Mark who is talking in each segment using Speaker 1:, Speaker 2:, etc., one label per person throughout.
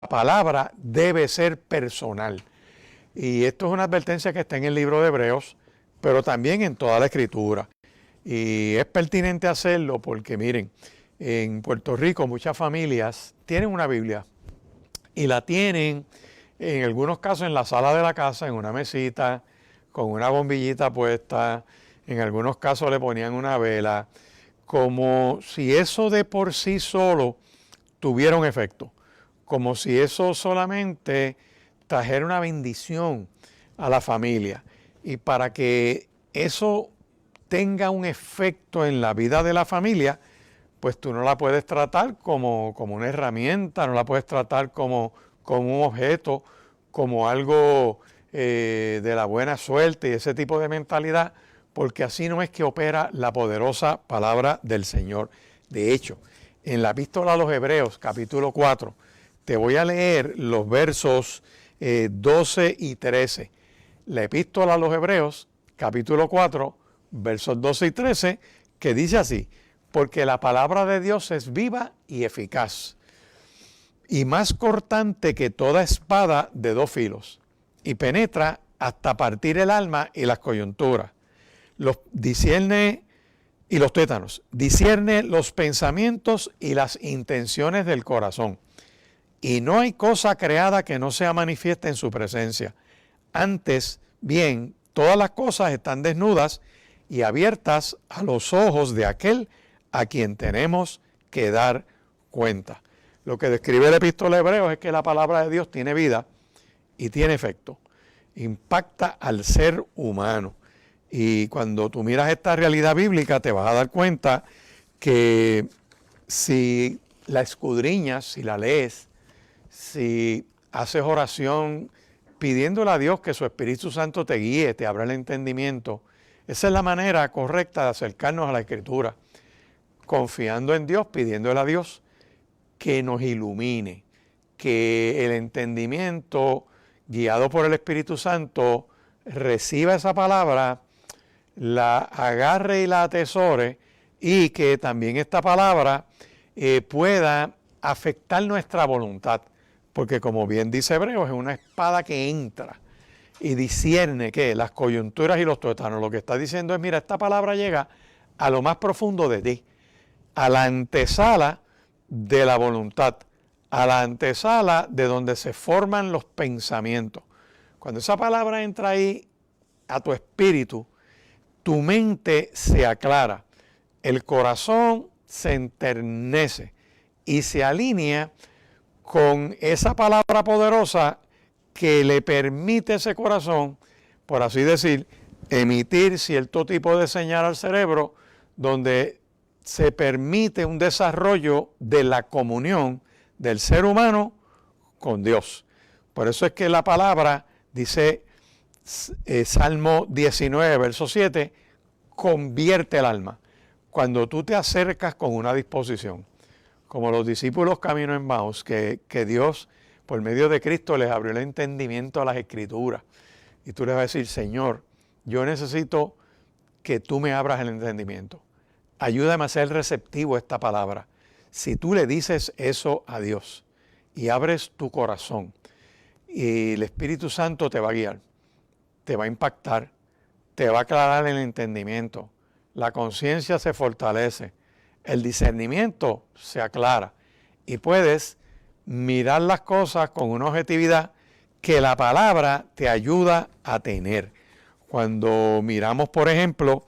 Speaker 1: palabra debe ser personal. Y esto es una advertencia que está en el libro de Hebreos, pero también en toda la Escritura. Y es pertinente hacerlo porque, miren, en Puerto Rico muchas familias tienen una Biblia y la tienen, en algunos casos, en la sala de la casa, en una mesita, con una bombillita puesta. En algunos casos le ponían una vela, como si eso de por sí solo tuviera un efecto, como si eso solamente trajera una bendición a la familia. Y para que eso tenga un efecto en la vida de la familia, pues tú no la puedes tratar como una herramienta, no la puedes tratar como un objeto, como algo de la buena suerte y ese tipo de mentalidad, porque así no es que opera la poderosa palabra del Señor. De hecho, en la epístola a los Hebreos, capítulo 4, te voy a leer los versos 12 y 13. La epístola a los Hebreos, capítulo 4, versos 12 y 13, que dice así: porque la palabra de Dios es viva y eficaz, y más cortante que toda espada de dos filos, y penetra hasta partir el alma y las coyunturas, discierne y los tétanos, discierne los pensamientos y las intenciones del corazón. Y no hay cosa creada que no sea manifiesta en su presencia. Antes bien, todas las cosas están desnudas y abiertas a los ojos de aquel a quien tenemos que dar cuenta. Lo que describe el epístola de Hebreos es que la palabra de Dios tiene vida y tiene efecto. Impacta al ser humano. Y cuando tú miras esta realidad bíblica te vas a dar cuenta que si la escudriñas, si la lees, si haces oración pidiéndole a Dios que su Espíritu Santo te guíe, te abra el entendimiento, esa es la manera correcta de acercarnos a la Escritura, confiando en Dios, pidiéndole a Dios que nos ilumine, que el entendimiento guiado por el Espíritu Santo reciba esa palabra, la agarre y la atesore, y que también esta palabra pueda afectar nuestra voluntad, porque como bien dice Hebreos, es una espada que entra y discierne ¿qué? Las coyunturas y los tuétanos. Lo que está diciendo es, mira, esta palabra llega a lo más profundo de ti, a la antesala de la voluntad, a la antesala de donde se forman los pensamientos. Cuando esa palabra entra ahí a tu espíritu, tu mente se aclara, el corazón se enternece y se alinea con esa palabra poderosa que le permite a ese corazón, por así decir, emitir cierto tipo de señal al cerebro donde se permite un desarrollo de la comunión del ser humano con Dios. Por eso es que la palabra dice, Salmo 19, verso 7, convierte el alma. Cuando tú te acercas con una disposición, como los discípulos camino en Maús, que Dios, por medio de Cristo, les abrió el entendimiento a las Escrituras. Y tú les vas a decir, Señor, yo necesito que tú me abras el entendimiento. Ayúdame a ser receptivo a esta palabra. Si tú le dices eso a Dios y abres tu corazón, y el Espíritu Santo te va a guiar, te va a impactar, te va a aclarar el entendimiento, la conciencia se fortalece, el discernimiento se aclara y puedes mirar las cosas con una objetividad que la palabra te ayuda a tener. Cuando miramos, por ejemplo,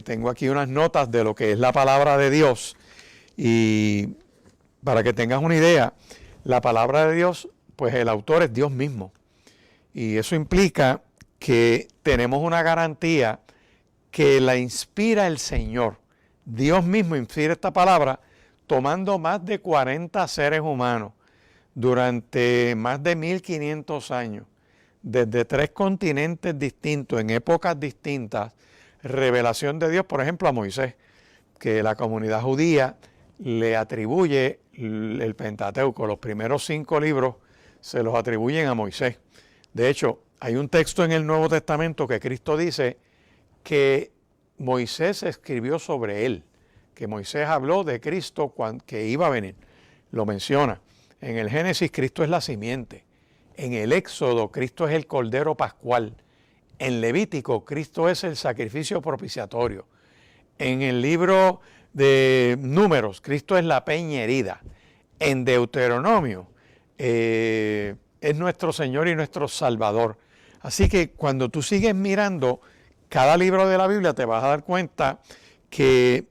Speaker 1: tengo aquí unas notas de lo que es la palabra de Dios, y para que tengas una idea, la palabra de Dios, pues el autor es Dios mismo, y eso implica que tenemos una garantía que la inspira el Señor. Dios mismo inspira esta palabra tomando más de 40 seres humanos durante más de 1500 años, desde 3 continentes distintos, en épocas distintas, revelación de Dios, por ejemplo, a Moisés, que la comunidad judía le atribuye el Pentateuco, los primeros 5 libros se los atribuyen a Moisés. De hecho, hay un texto en el Nuevo Testamento que Cristo dice que Moisés escribió sobre él, que Moisés habló de Cristo que iba a venir, lo menciona. En el Génesis, Cristo es la simiente. En el Éxodo, Cristo es el Cordero Pascual. En Levítico, Cristo es el sacrificio propiciatorio. En el libro de Números, Cristo es la peña herida. En Deuteronomio, es nuestro Señor y nuestro Salvador. Así que cuando tú sigues mirando cada libro de la Biblia, te vas a dar cuenta que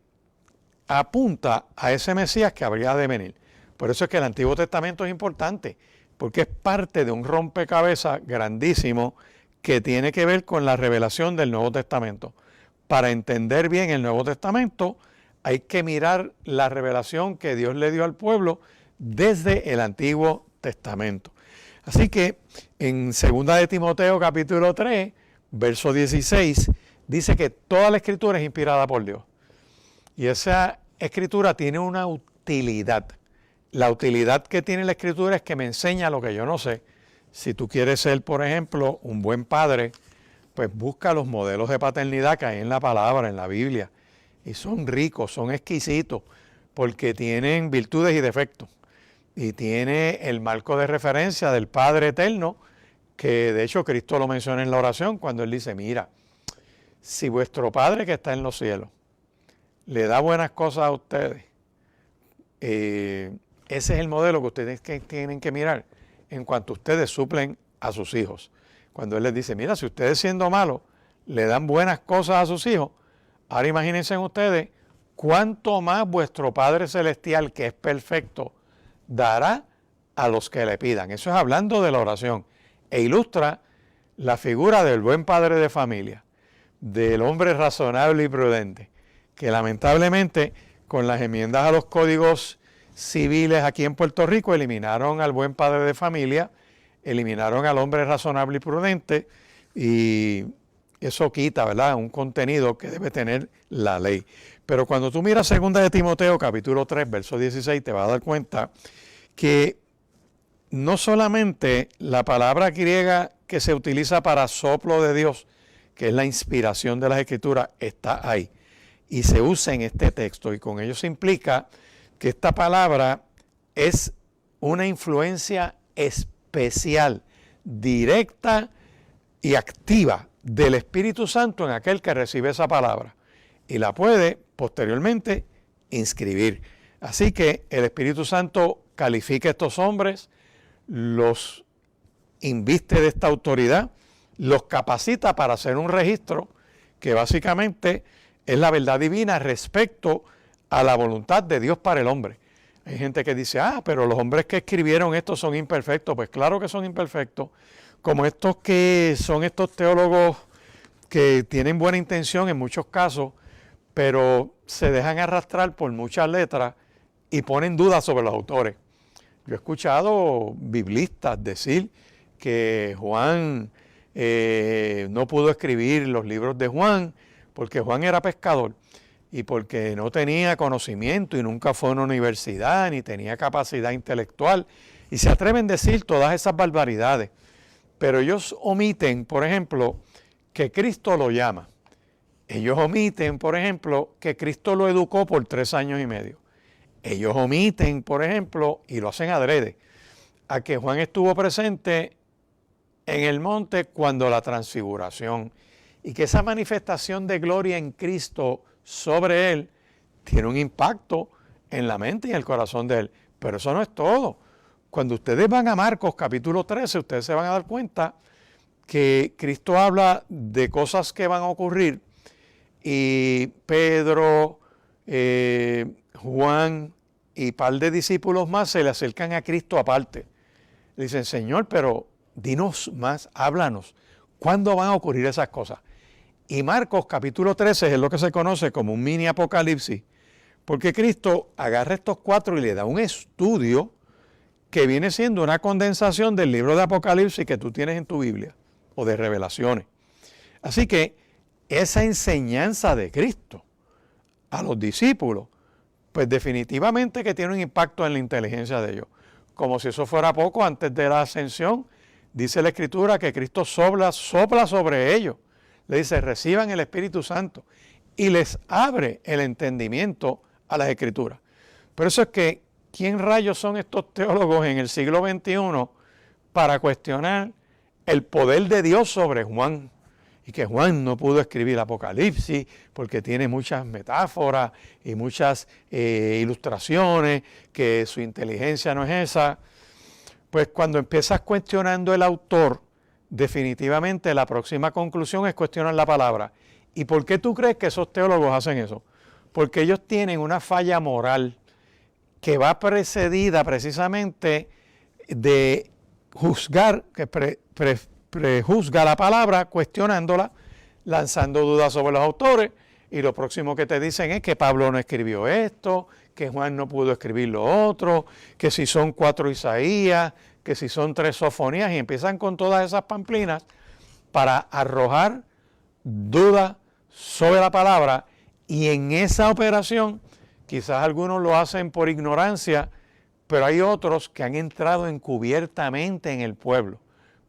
Speaker 1: apunta a ese Mesías que habría de venir. Por eso es que el Antiguo Testamento es importante, porque es parte de un rompecabezas grandísimo que tiene que ver con la revelación del Nuevo Testamento. Para entender bien el Nuevo Testamento, hay que mirar la revelación que Dios le dio al pueblo desde el Antiguo Testamento. Así que en 2 de Timoteo capítulo 3, verso 16, dice que toda la Escritura es inspirada por Dios. Y esa Escritura tiene una utilidad. La utilidad que tiene la Escritura es que me enseña lo que yo no sé. Si tú quieres ser, por ejemplo, un buen padre, pues busca los modelos de paternidad que hay en la palabra, en la Biblia. Y son ricos, son exquisitos, porque tienen virtudes y defectos. Y tiene el marco de referencia del Padre Eterno, que de hecho Cristo lo menciona en la oración cuando Él dice, mira, si vuestro Padre que está en los cielos le da buenas cosas a ustedes, ese es el modelo que ustedes tienen que mirar en cuanto ustedes suplen a sus hijos. Cuando Él les dice, mira, si ustedes siendo malos le dan buenas cosas a sus hijos, ahora imagínense ustedes cuánto más vuestro Padre Celestial, que es perfecto, dará a los que le pidan. Eso es hablando de la oración. E ilustra la figura del buen padre de familia, del hombre razonable y prudente, que lamentablemente con las enmiendas a los códigos civiles aquí en Puerto Rico eliminaron al buen padre de familia, eliminaron al hombre razonable y prudente, y eso quita, ¿verdad?, un contenido que debe tener la ley. Pero cuando tú miras 2 de Timoteo, capítulo 3, verso 16, te vas a dar cuenta que no solamente la palabra griega que se utiliza para soplo de Dios, que es la inspiración de las Escrituras, está ahí y se usa en este texto, y con ello se implica que esta palabra es una influencia especial, directa y activa del Espíritu Santo en aquel que recibe esa palabra y la puede posteriormente inscribir. Así que el Espíritu Santo califica a estos hombres, los inviste de esta autoridad, los capacita para hacer un registro que básicamente es la verdad divina respecto a la voluntad de Dios para el hombre. Hay gente que dice, pero los hombres que escribieron esto son imperfectos. Pues claro que son imperfectos, como estos que son estos teólogos que tienen buena intención en muchos casos, pero se dejan arrastrar por muchas letras y ponen dudas sobre los autores. Yo he escuchado biblistas decir que Juan no pudo escribir los libros de Juan porque Juan era pescador y porque no tenía conocimiento y nunca fue a una universidad ni tenía capacidad intelectual, y se atreven a decir todas esas barbaridades. Pero ellos omiten, por ejemplo, que Cristo lo llama. Ellos omiten, por ejemplo, que Cristo lo educó por 3 años y medio. Ellos omiten, por ejemplo, y lo hacen adrede, a que Juan estuvo presente en el monte cuando la transfiguración, y que esa manifestación de gloria en Cristo sobre él tiene un impacto en la mente y en el corazón de él. Pero eso no es todo. Cuando ustedes van a Marcos capítulo 13, ustedes se van a dar cuenta que Cristo habla de cosas que van a ocurrir, y Pedro, Juan y un par de discípulos más se le acercan a Cristo aparte. Le dicen, Señor, pero dinos más, háblanos, ¿cuándo van a ocurrir esas cosas? Y Marcos capítulo 13 es lo que se conoce como un mini apocalipsis, porque Cristo agarra estos 4 y le da un estudio que viene siendo una condensación del libro de Apocalipsis que tú tienes en tu Biblia, o de Revelaciones. Así que esa enseñanza de Cristo a los discípulos, pues definitivamente que tiene un impacto en la inteligencia de ellos. Como si eso fuera poco, antes de la ascensión, dice la Escritura que Cristo sopla sobre ellos. Le dice, reciban el Espíritu Santo, y les abre el entendimiento a las Escrituras. Por eso es que ¿quién rayos son estos teólogos en el siglo XXI para cuestionar el poder de Dios sobre Juan? Y que Juan no pudo escribir Apocalipsis porque tiene muchas metáforas y muchas ilustraciones, que su inteligencia no es esa. Pues cuando empiezas cuestionando el autor, definitivamente la próxima conclusión es cuestionar la palabra. ¿Y por qué tú crees que esos teólogos hacen eso? Porque ellos tienen una falla moral que va precedida precisamente de juzgar, que prejuzga la palabra, cuestionándola, lanzando dudas sobre los autores, y lo próximo que te dicen es que Pablo no escribió esto, que Juan no pudo escribir lo otro, que si son 4 Isaías, que si son 3 Sofonías, y empiezan con todas esas pamplinas para arrojar dudas sobre la palabra, y en esa operación quizás algunos lo hacen por ignorancia, pero hay otros que han entrado encubiertamente en el pueblo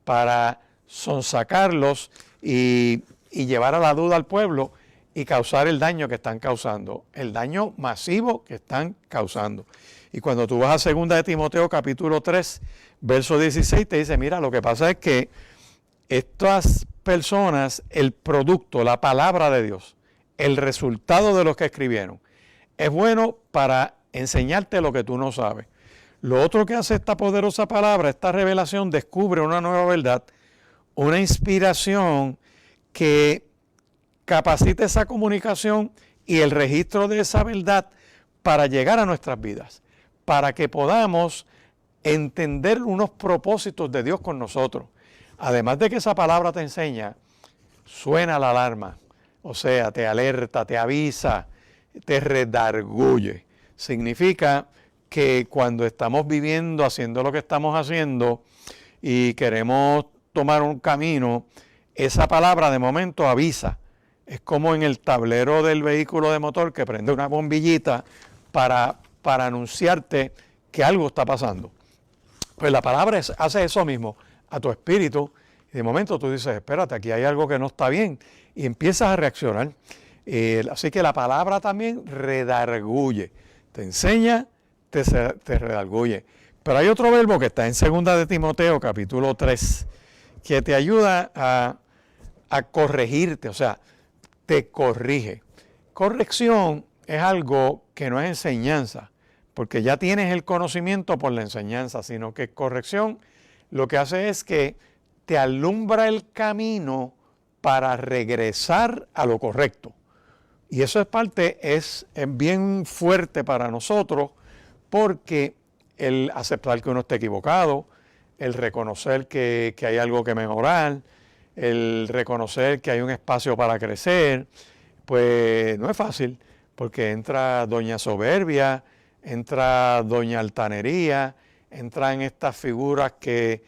Speaker 1: para sonsacarlos y llevar a la duda al pueblo y causar el daño que están causando, el daño masivo que están causando. Y cuando tú vas a 2 de Timoteo capítulo 3, verso 16, te dice, mira, lo que pasa es que estas personas, el producto, la palabra de Dios, el resultado de lo que escribieron, es bueno para enseñarte lo que tú no sabes. Lo otro que hace esta poderosa palabra, esta revelación, descubre una nueva verdad, una inspiración que capacita esa comunicación y el registro de esa verdad para llegar a nuestras vidas, para que podamos entender unos propósitos de Dios con nosotros. Además de que esa palabra te enseña, suena la alarma, o sea, te alerta, te avisa, te redarguye. Significa que cuando estamos viviendo, haciendo lo que estamos haciendo y queremos tomar un camino, esa palabra de momento avisa. Es como en el tablero del vehículo de motor que prende una bombillita para anunciarte que algo está pasando. Pues la palabra hace eso mismo a tu espíritu y de momento tú dices, espérate, aquí hay algo que no está bien y empiezas a reaccionar. Así que la palabra también redarguye, te enseña, te redarguye. Pero hay otro verbo que está en 2 de Timoteo capítulo 3 que te ayuda a corregirte, o sea, te corrige. Corrección es algo que no es enseñanza, porque ya tienes el conocimiento por la enseñanza, sino que corrección lo que hace es que te alumbra el camino para regresar a lo correcto. Y eso es bien fuerte para nosotros, porque el aceptar que uno está equivocado, el reconocer que hay algo que mejorar, el reconocer que hay un espacio para crecer, pues no es fácil, porque entra doña soberbia, entra doña altanería, entran estas figuras que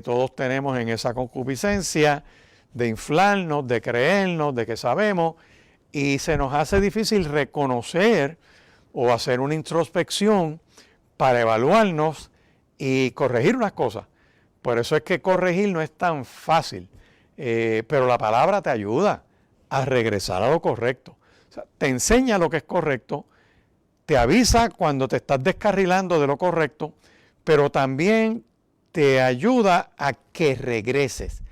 Speaker 1: todos tenemos en esa concupiscencia de inflarnos, de creernos, de que sabemos, y se nos hace difícil reconocer o hacer una introspección para evaluarnos y corregir unas cosas. Por eso es que corregir no es tan fácil, pero la palabra te ayuda a regresar a lo correcto. O sea, te enseña lo que es correcto, te avisa cuando te estás descarrilando de lo correcto, pero también te ayuda a que regreses,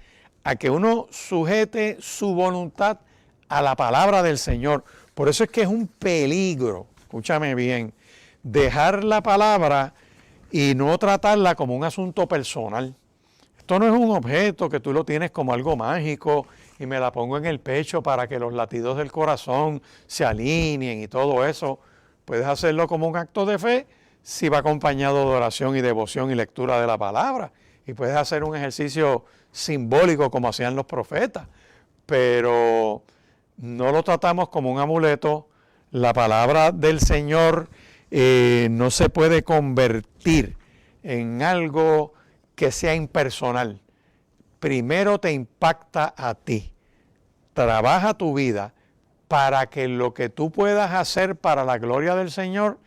Speaker 1: a que uno sujete su voluntad a la palabra del Señor. Por eso es que es un peligro, escúchame bien, dejar la palabra y no tratarla como un asunto personal. Esto no es un objeto que tú lo tienes como algo mágico y me la pongo en el pecho para que los latidos del corazón se alineen y todo eso. Puedes hacerlo como un acto de fe si va acompañado de oración y devoción y lectura de la palabra. Y puedes hacer un ejercicio simbólico como hacían los profetas. Pero no lo tratamos como un amuleto. La palabra del Señor no se puede convertir en algo que sea impersonal. Primero te impacta a ti. Trabaja tu vida para que lo que tú puedas hacer para la gloria del Señor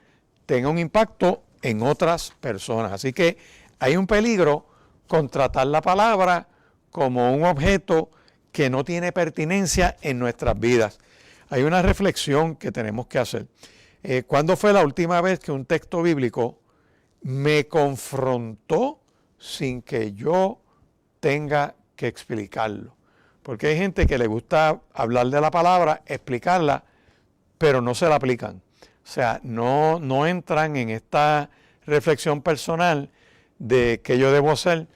Speaker 1: tenga un impacto en otras personas. Así que hay un peligro con tratar la palabra como un objeto que no tiene pertinencia en nuestras vidas. Hay una reflexión que tenemos que hacer. ¿Cuándo fue la última vez que un texto bíblico me confrontó sin que yo tenga que explicarlo. Porque hay gente que le gusta hablar de la palabra, explicarla, pero no se la aplican. O sea, no entran en esta reflexión personal de qué yo debo hacer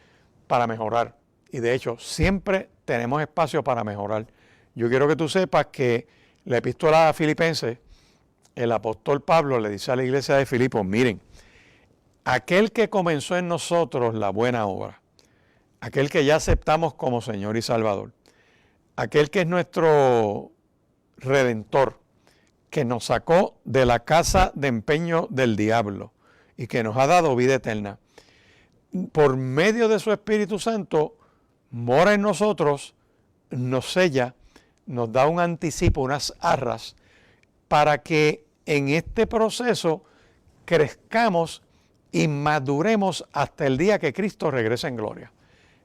Speaker 1: para mejorar. Y de hecho, siempre tenemos espacio para mejorar. Yo quiero que tú sepas que la epístola a Filipenses, el apóstol Pablo le dice a la iglesia de Filipos, miren, aquel que comenzó en nosotros la buena obra, aquel que ya aceptamos como Señor y Salvador, aquel que es nuestro Redentor, que nos sacó de la casa de empeño del diablo y que nos ha dado vida eterna, por medio de su Espíritu Santo, mora en nosotros, nos sella, nos da un anticipo, unas arras, para que en este proceso crezcamos y maduremos hasta el día que Cristo regrese en gloria.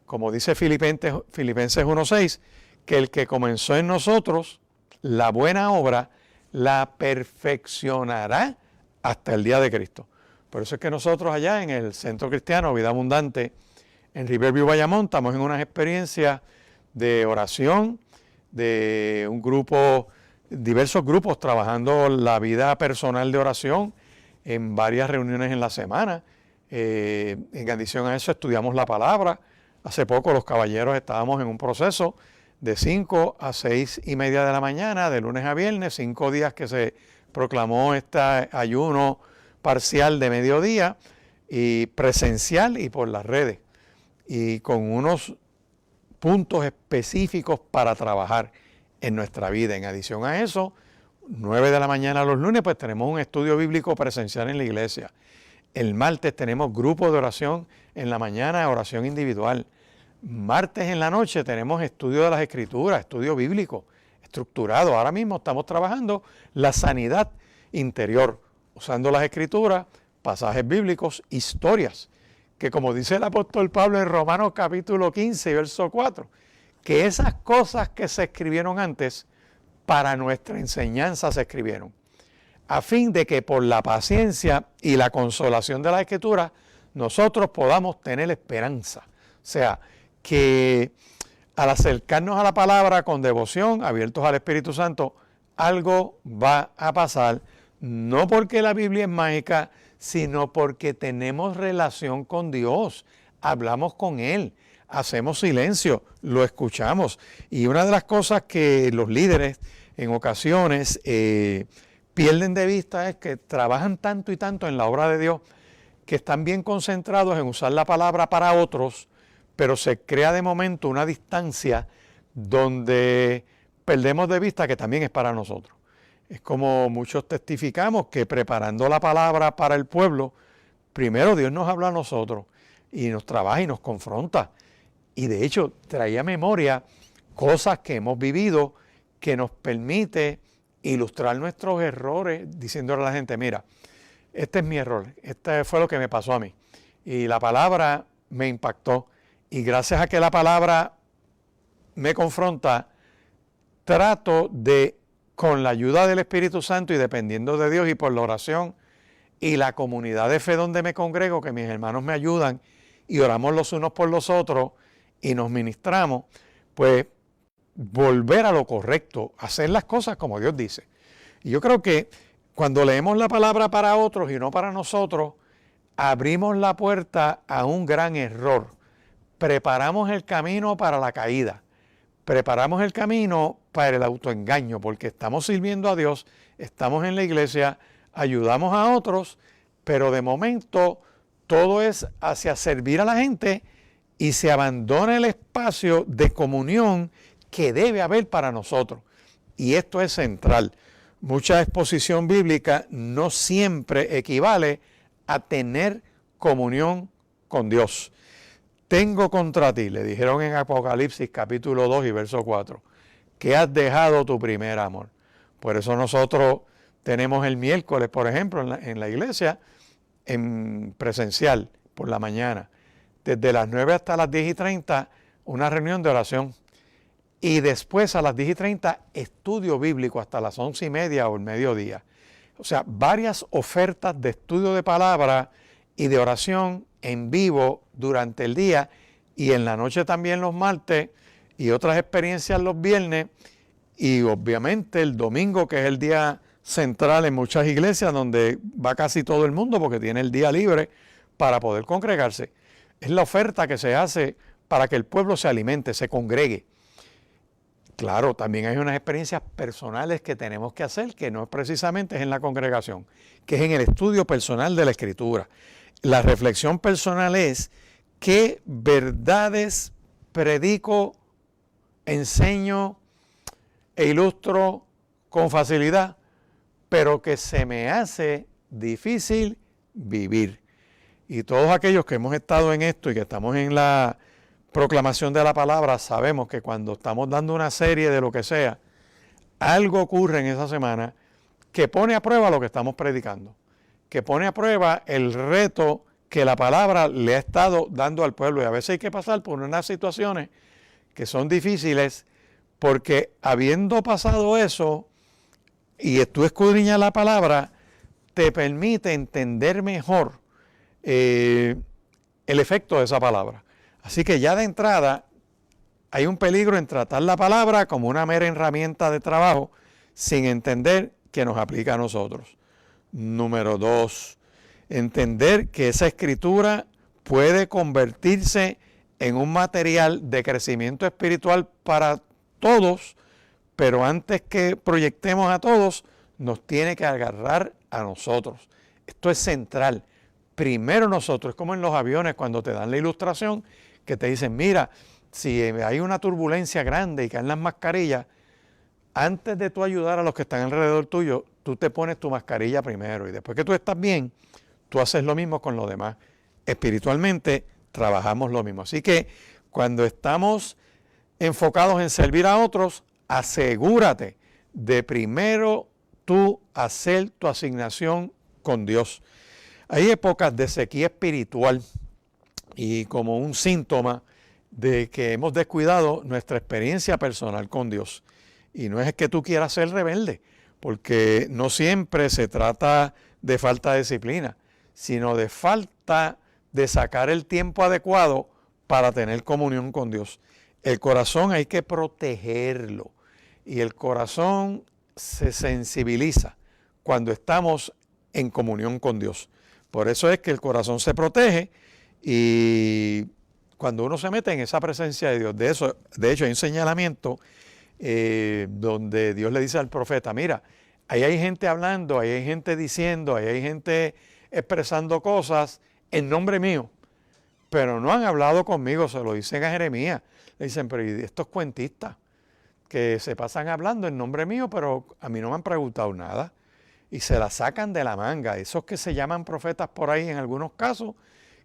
Speaker 1: Como dice Filipenses 1:6, que el que comenzó en nosotros la buena obra, la perfeccionará hasta el día de Cristo. Por eso es que nosotros allá en el Centro Cristiano Vida Abundante, en Riverview, Bayamón, estamos en unas experiencias de oración, de un grupo, diversos grupos trabajando la vida personal de oración en varias reuniones en la semana. En adición a eso estudiamos la palabra. Hace poco los caballeros estábamos en un proceso de 5 a 6:30 de la mañana, de lunes a viernes, 5 días que se proclamó este ayuno parcial de mediodía y presencial y por las redes, y con unos puntos específicos para trabajar en nuestra vida. En adición a eso, 9 de la mañana los lunes, pues tenemos un estudio bíblico presencial en la iglesia. El martes tenemos grupo de oración en la mañana, oración individual. Martes en la noche tenemos estudio de las Escrituras, estudio bíblico estructurado. Ahora mismo estamos trabajando la sanidad interior, usando las Escrituras, pasajes bíblicos, historias, que como dice el apóstol Pablo en Romanos capítulo 15, verso 4, que esas cosas que se escribieron antes, para nuestra enseñanza se escribieron, a fin de que por la paciencia y la consolación de la Escritura, nosotros podamos tener esperanza. O sea, que al acercarnos a la palabra con devoción, abiertos al Espíritu Santo, algo va a pasar, no porque la Biblia es mágica, sino porque tenemos relación con Dios, hablamos con Él, hacemos silencio, lo escuchamos. Y una de las cosas que los líderes en ocasiones pierden de vista es que trabajan tanto y tanto en la obra de Dios, que están bien concentrados en usar la palabra para otros, pero se crea de momento una distancia donde perdemos de vista que también es para nosotros. Es como muchos testificamos que preparando la palabra para el pueblo, primero Dios nos habla a nosotros y nos trabaja y nos confronta. Y de hecho traía a memoria cosas que hemos vivido que nos permite ilustrar nuestros errores, diciéndole a la gente, mira, este es mi error, este fue lo que me pasó a mí. Y la palabra me impactó. Y gracias a que la palabra me confronta, trato de, con la ayuda del Espíritu Santo y dependiendo de Dios y por la oración y la comunidad de fe donde me congrego, que mis hermanos me ayudan y oramos los unos por los otros y nos ministramos, pues volver a lo correcto, hacer las cosas como Dios dice. Y yo creo que cuando leemos la palabra para otros y no para nosotros, abrimos la puerta a un gran error. Preparamos el camino para la caída, preparamos el camino para el autoengaño, porque estamos sirviendo a Dios, estamos en la iglesia, ayudamos a otros, pero de momento todo es hacia servir a la gente y se abandona el espacio de comunión que debe haber para nosotros. Y esto es central. Mucha exposición bíblica no siempre equivale a tener comunión con Dios. Tengo contra ti, le dijeron en Apocalipsis capítulo 2 y verso 4, que has dejado tu primer amor. Por eso nosotros tenemos el miércoles, por ejemplo, en la iglesia, en presencial, por la mañana, desde las 9 hasta las 10:30, una reunión de oración. Y después a las 10:30, estudio bíblico hasta las 11:30 o el mediodía. O sea, varias ofertas de estudio de palabra y de oración en vivo durante el día y en la noche también los martes y otras experiencias los viernes y obviamente el domingo, que es el día central en muchas iglesias donde va casi todo el mundo porque tiene el día libre para poder congregarse. Es la oferta que se hace para que el pueblo se alimente, se congregue. Claro, también hay unas experiencias personales que tenemos que hacer, que no precisamente es en la congregación, que es en el estudio personal de la Escritura. La reflexión personal es qué verdades predico, enseño e ilustro con facilidad, pero que se me hace difícil vivir. Y todos aquellos que hemos estado en esto y que estamos en la proclamación de la palabra, sabemos que cuando estamos dando una serie de lo que sea, algo ocurre en esa semana que pone a prueba lo que estamos predicando, que pone a prueba el reto que la palabra le ha estado dando al pueblo. Y a veces hay que pasar por unas situaciones que son difíciles porque habiendo pasado eso y tú escudriñas la palabra, te permite entender mejor el efecto de esa palabra. Así que ya de entrada hay un peligro en tratar la palabra como una mera herramienta de trabajo sin entender que nos aplica a nosotros. Número 2, entender que esa escritura puede convertirse en un material de crecimiento espiritual para todos, pero antes que proyectemos a todos, nos tiene que agarrar a nosotros. Esto es central. Primero nosotros, es como en los aviones cuando te dan la ilustración, que te dicen, mira, si hay una turbulencia grande y caen las mascarillas, antes de tú ayudar a los que están alrededor tuyo, tú te pones tu mascarilla primero y después que tú estás bien, tú haces lo mismo con los demás. Espiritualmente trabajamos lo mismo. Así que cuando estamos enfocados en servir a otros, asegúrate de primero tú hacer tu asignación con Dios. Hay épocas de sequía espiritual y como un síntoma de que hemos descuidado nuestra experiencia personal con Dios. Y no es que tú quieras ser rebelde, porque no siempre se trata de falta de disciplina, sino de falta de sacar el tiempo adecuado para tener comunión con Dios. El corazón hay que protegerlo y el corazón se sensibiliza cuando estamos en comunión con Dios. Por eso es que el corazón se protege y cuando uno se mete en esa presencia de Dios, de hecho hay un señalamiento donde Dios le dice al profeta, mira, ahí hay gente hablando, ahí hay gente diciendo, ahí hay gente expresando cosas en nombre mío, pero no han hablado conmigo, se lo dicen a Jeremías. Le dicen, pero ¿y estos cuentistas que se pasan hablando en nombre mío, pero a mí no me han preguntado nada? Y se la sacan de la manga, esos que se llaman profetas por ahí en algunos casos,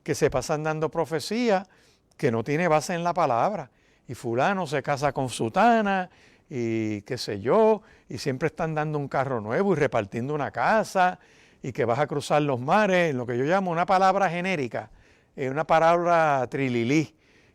Speaker 1: que se pasan dando profecía que no tiene base en la palabra. Y fulano se casa con sutana y qué sé yo, y siempre están dando un carro nuevo y repartiendo una casa y que vas a cruzar los mares, lo que yo llamo una palabra genérica, una palabra trililí,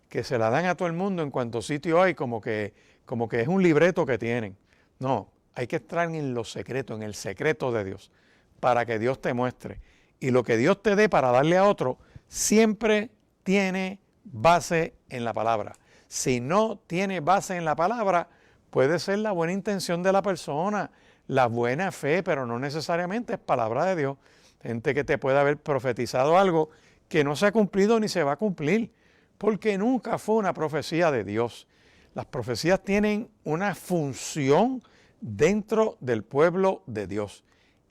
Speaker 1: que se la dan a todo el mundo en cuanto sitio hay, como que es un libreto que tienen. No, hay que estar en lo secreto, en el secreto de Dios, para que Dios te muestre. Y lo que Dios te dé para darle a otro, siempre tiene base en la palabra. Si no tiene base en la palabra, puede ser la buena intención de la persona, la buena fe, pero no necesariamente es palabra de Dios. Gente que te puede haber profetizado algo que no se ha cumplido ni se va a cumplir, porque nunca fue una profecía de Dios. Las profecías tienen una función dentro del pueblo de Dios.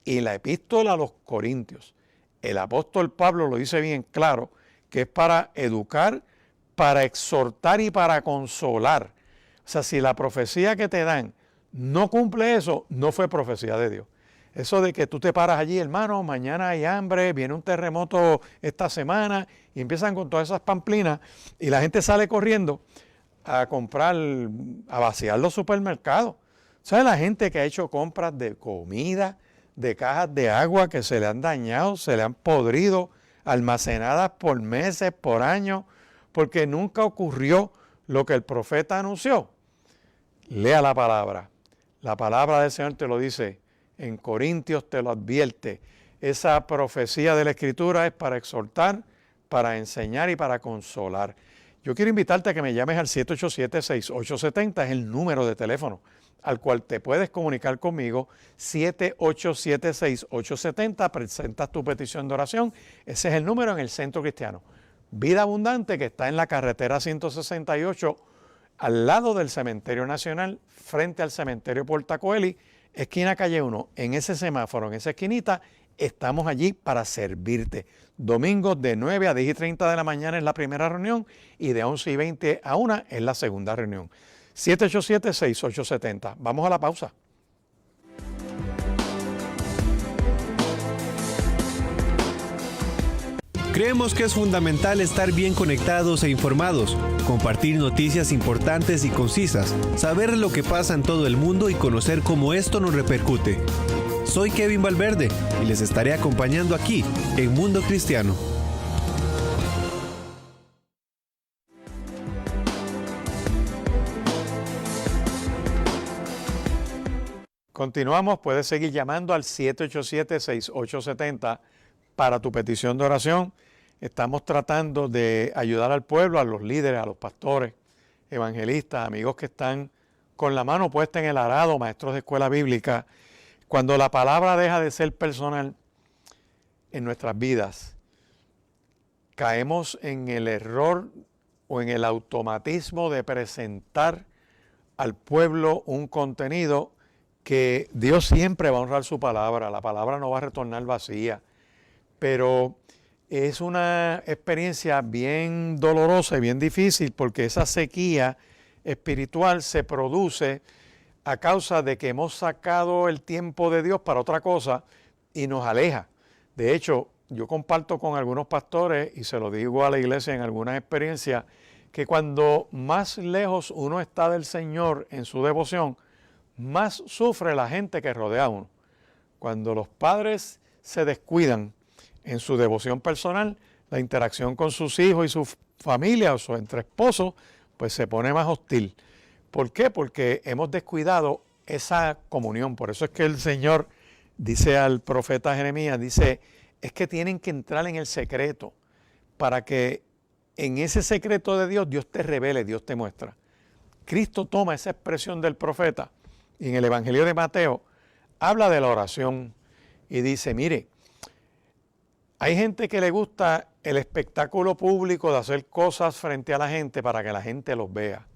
Speaker 1: Y la epístola a los Corintios, el apóstol Pablo lo dice bien claro, que es para educar, para exhortar y para consolar. O sea, si la profecía que te dan no cumple eso, no fue profecía de Dios. Eso de que tú te paras allí, hermano, mañana hay hambre, viene un terremoto esta semana, y empiezan con todas esas pamplinas, y la gente sale corriendo a comprar, a vaciar los supermercados. ¿Sabes? La gente que ha hecho compras de comida, de cajas de agua que se le han dañado, se le han podrido, almacenadas por meses, por años, porque nunca ocurrió lo que el profeta anunció. Lea la palabra. La palabra del Señor te lo dice. En Corintios te lo advierte. Esa profecía de la Escritura es para exhortar, para enseñar y para consolar. Yo quiero invitarte a que me llames al 787-6870, es el número de teléfono al cual te puedes comunicar conmigo, 787-6870, presentas tu petición de oración, ese es el número en el Centro Cristiano Vida Abundante, que está en la carretera 168, al lado del Cementerio Nacional, frente al Cementerio Portacoeli, esquina calle 1, en ese semáforo, en esa esquinita, estamos allí para servirte. Domingos de 9 a 10 y 30 de la mañana es la primera reunión y de 11 y 20 a 1 es la segunda reunión. 787-6870. Vamos a la pausa.
Speaker 2: Creemos que es fundamental estar bien conectados e informados, compartir noticias importantes y concisas, saber lo que pasa en todo el mundo y conocer cómo esto nos repercute. Soy Kevin Valverde y les estaré acompañando aquí en Mundo Cristiano.
Speaker 1: Continuamos, puedes seguir llamando al 787-6870 para tu petición de oración. Estamos tratando de ayudar al pueblo, a los líderes, a los pastores, evangelistas, amigos que están con la mano puesta en el arado, maestros de escuela bíblica. Cuando la palabra deja de ser personal en nuestras vidas, caemos en el error o en el automatismo de presentar al pueblo un contenido que Dios siempre va a honrar su palabra, la palabra no va a retornar vacía, pero es una experiencia bien dolorosa y bien difícil porque esa sequía espiritual se produce a causa de que hemos sacado el tiempo de Dios para otra cosa y nos aleja. De hecho, yo comparto con algunos pastores y se lo digo a la iglesia en algunas experiencias, que cuando más lejos uno está del Señor en su devoción, más sufre la gente que rodea a uno. Cuando los padres se descuidan en su devoción personal, la interacción con sus hijos y su familia o su entre esposos, pues se pone más hostil. ¿Por qué? Porque hemos descuidado esa comunión. Por eso es que el Señor dice al profeta Jeremías, dice, es que tienen que entrar en el secreto para que en ese secreto de Dios, Dios te revele, Dios te muestra. Cristo toma esa expresión del profeta y en el Evangelio de Mateo habla de la oración y dice, mire, hay gente que le gusta el espectáculo público de hacer cosas frente a la gente para que la gente los vea.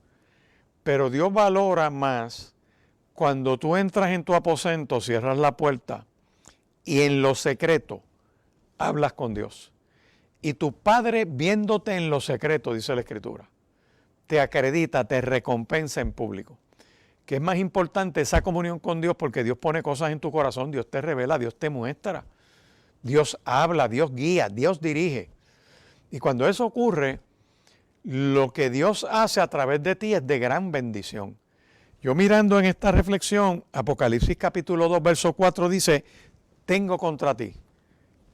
Speaker 1: Pero Dios valora más cuando tú entras en tu aposento, cierras la puerta y en lo secreto hablas con Dios. Y tu Padre viéndote en lo secreto, dice la Escritura, te acredita, te recompensa en público. Que es más importante esa comunión con Dios porque Dios pone cosas en tu corazón, Dios te revela, Dios te muestra, Dios habla, Dios guía, Dios dirige. Y cuando eso ocurre, lo que Dios hace a través de ti es de gran bendición. Yo mirando en esta reflexión, Apocalipsis capítulo 2, verso 4 dice, tengo contra ti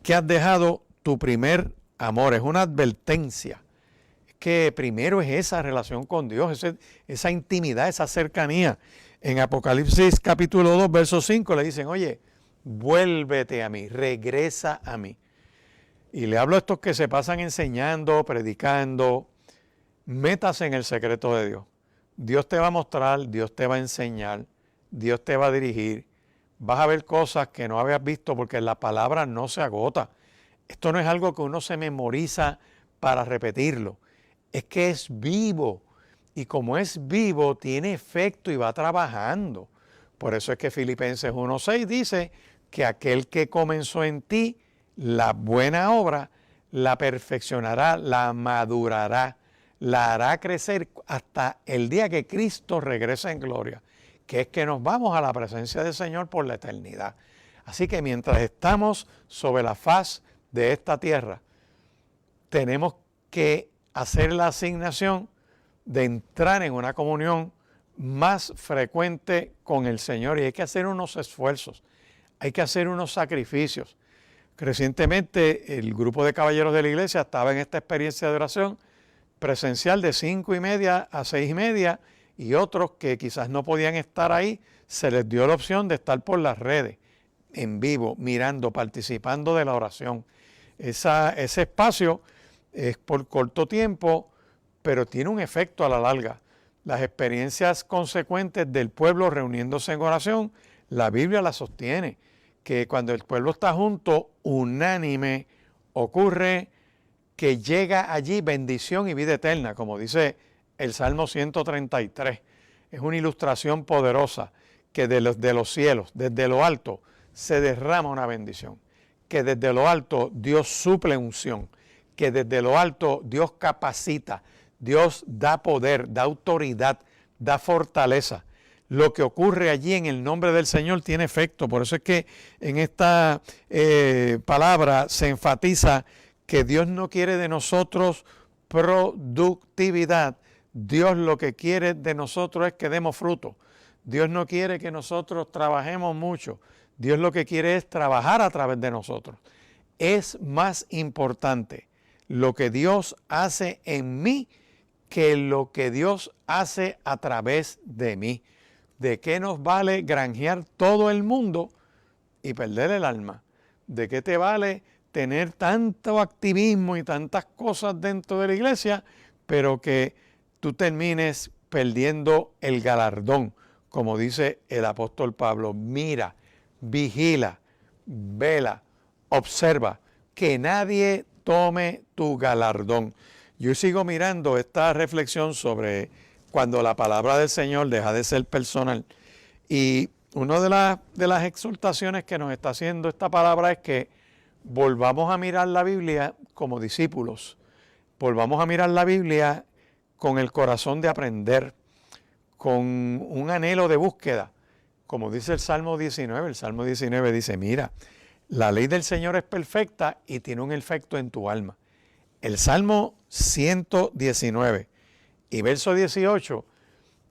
Speaker 1: que has dejado tu primer amor. Es una advertencia. Es que primero es esa relación con Dios, esa intimidad, esa cercanía. En Apocalipsis capítulo 2, verso 5 le dicen, oye, vuélvete a mí, regresa a mí. Y le hablo a estos que se pasan enseñando, predicando, métase en el secreto de Dios. Dios te va a mostrar, Dios te va a enseñar, Dios te va a dirigir. Vas a ver cosas que no habías visto porque la palabra no se agota. Esto no es algo que uno se memoriza para repetirlo. Es que es vivo. Y como es vivo, tiene efecto y va trabajando. Por eso es que Filipenses 1:6 dice que aquel que comenzó en ti la buena obra, la perfeccionará, la madurará, la hará crecer hasta el día que Cristo regrese en gloria, que es que nos vamos a la presencia del Señor por la eternidad. Así que mientras estamos sobre la faz de esta tierra, tenemos que hacer la asignación de entrar en una comunión más frecuente con el Señor y hay que hacer unos esfuerzos, hay que hacer unos sacrificios. Recientemente el grupo de caballeros de la iglesia estaba en esta experiencia de oración presencial de 5:30 a 6:30 y otros que quizás no podían estar ahí, se les dio la opción de estar por las redes. en vivo, mirando, participando de la oración. Ese espacio es por corto tiempo, pero tiene un efecto a la larga. Las experiencias consecuentes del pueblo reuniéndose en oración, la Biblia la sostiene, que cuando el pueblo está junto, unánime, ocurre que llega allí bendición y vida eterna, como dice el Salmo 133. Es una ilustración poderosa que de los cielos, desde lo alto, se derrama una bendición, que desde lo alto Dios suple unción, que desde lo alto Dios capacita, Dios da poder, da autoridad, da fortaleza. Lo que ocurre allí en el nombre del Señor tiene efecto. Por eso es que en esta palabra se enfatiza que Dios no quiere de nosotros productividad. Dios lo que quiere de nosotros es que demos fruto. Dios no quiere que nosotros trabajemos mucho. Dios lo que quiere es trabajar a través de nosotros. Es más importante lo que Dios hace en mí que lo que Dios hace a través de mí. ¿De qué nos vale granjear todo el mundo y perder el alma? ¿De qué te vale tener tanto activismo y tantas cosas dentro de la iglesia, pero que tú termines perdiendo el galardón? Como dice el apóstol Pablo, mira, vigila, vela, observa, que nadie tome tu galardón. Yo sigo mirando esta reflexión sobre cuando la palabra del Señor deja de ser personal. Y una de las exhortaciones que nos está haciendo esta palabra es que volvamos a mirar la Biblia como discípulos. Volvamos a mirar la Biblia con el corazón de aprender, con un anhelo de búsqueda. Como dice el Salmo 19, el Salmo 19 dice, mira, la ley del Señor es perfecta y tiene un efecto en tu alma. El Salmo 119 y verso 18